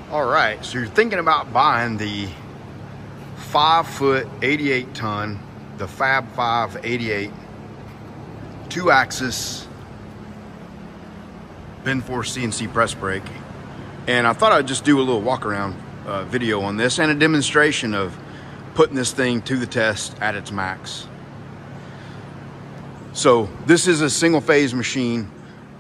All right, so you're thinking about buying the 5-foot 88 ton, the Fab 5 88, 2-axis bend force CNC press brake. And I thought I'd just do a little walk around video on this and a demonstration of putting this thing to the test at its max. So this is a single phase machine,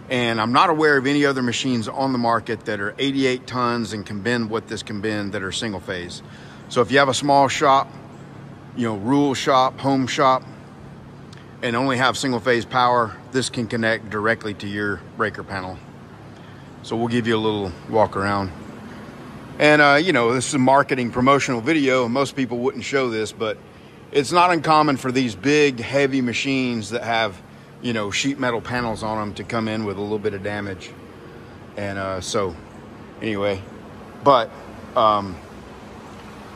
and I'm not aware of any other machines on the market that are 88 tons and can bend what this can bend that are single phase. So if you have a small shop, rural shop, home shop, and only have single phase power, this can connect directly to your breaker panel. So we'll give you a little walk around. And this is a marketing promotional video, and most people wouldn't show this, but it's not uncommon for these big, heavy machines that have sheet metal panels on them to come in with a little bit of damage. And so anyway, but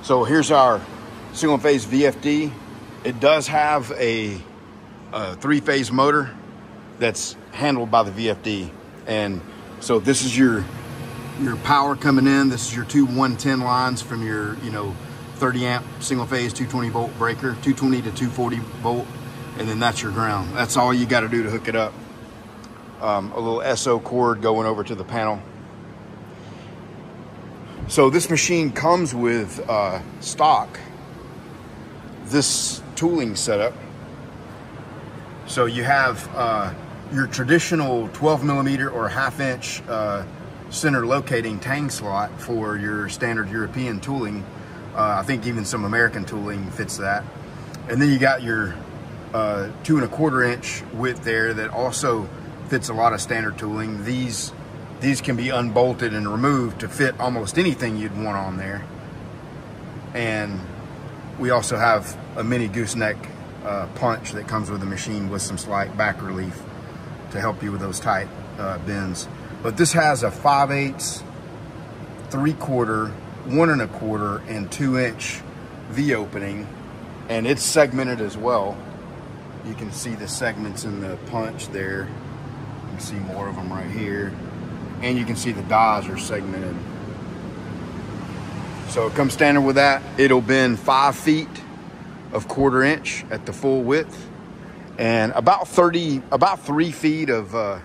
so here's our single phase VFD. It does have a 3-phase motor that's handled by the VFD. And so this is your power coming in. This is your two 110 lines from your 30 amp single phase 220 volt breaker, 220 to 240 volt. And then that's your ground. That's all you got to do to hook it up. A little SO cord going over to the panel. So this machine comes with stock this tooling setup. So you have your traditional 12 millimeter or 1/2 inch center locating tang slot for your standard European tooling. I think even some American tooling fits that. And then you got your 2 1/4 inch width there that also fits a lot of standard tooling. These can be unbolted and removed to fit almost anything you'd want on there. And we also have a mini gooseneck punch that comes with the machine with some slight back relief to help you with those tight bends. But this has a 5/8, 3/4, 1 1/4, and 2 inch V opening, and it's segmented as well. You can see the segments in the punch there. You can see more of them right here. And you can see the dies are segmented. So it comes standard with that. It'll bend 5 feet of 1/4 inch at the full width, and about 3 feet of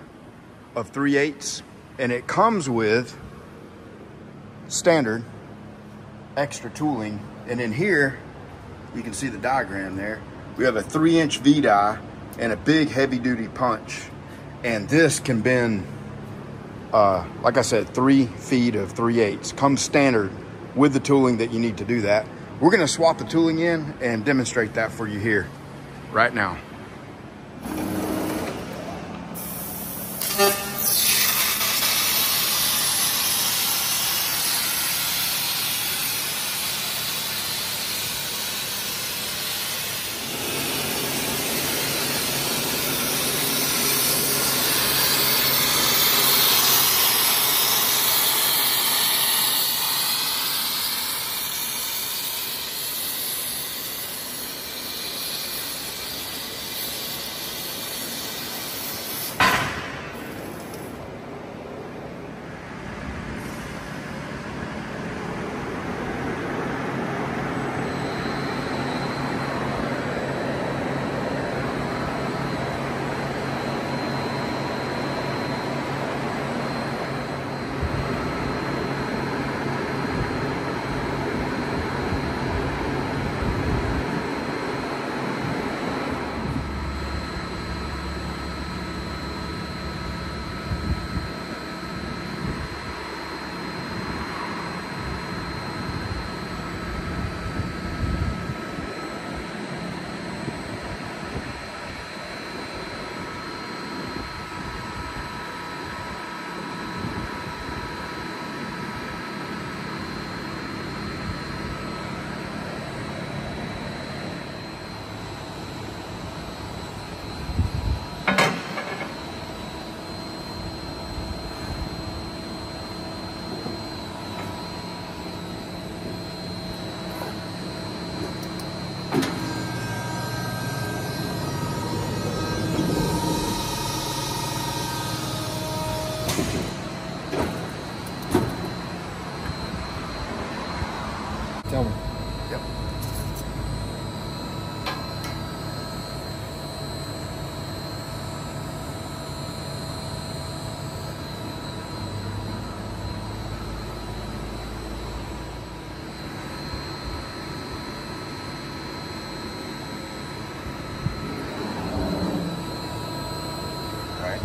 3/8. And it comes with standard extra tooling. And in here, you can see the diagram there. We have a 3 inch V die and a big heavy duty punch. And this can bend, like I said, 3 feet of 3/8. Comes standard with the tooling that you need to do that. We're gonna swap the tooling in and demonstrate that for you here right now. Tell me. Yep. All right.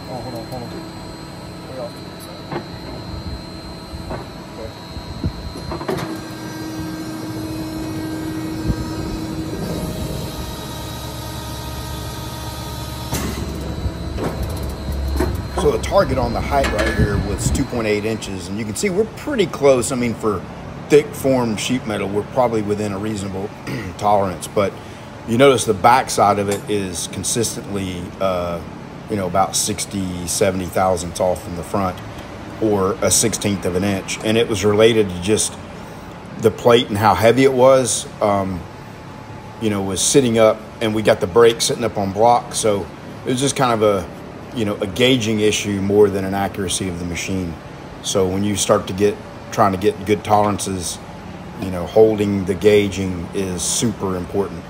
Oh, hold on. Way off to the side. Okay. So the target on the height right here was 2.8 inches, and you can see we're pretty close. I mean, for thick formed sheet metal, we're probably within a reasonable tolerance, but you notice the back side of it is consistently, about 60, 70 thousandths off from the front, or a 1/16 of an inch. And it was related to just the plate and how heavy it was, was sitting up, and we got the brake sitting up on block. So it was just kind of a gauging issue more than an accuracy of the machine. So when you start to trying to get good tolerances, holding the gauging is super important.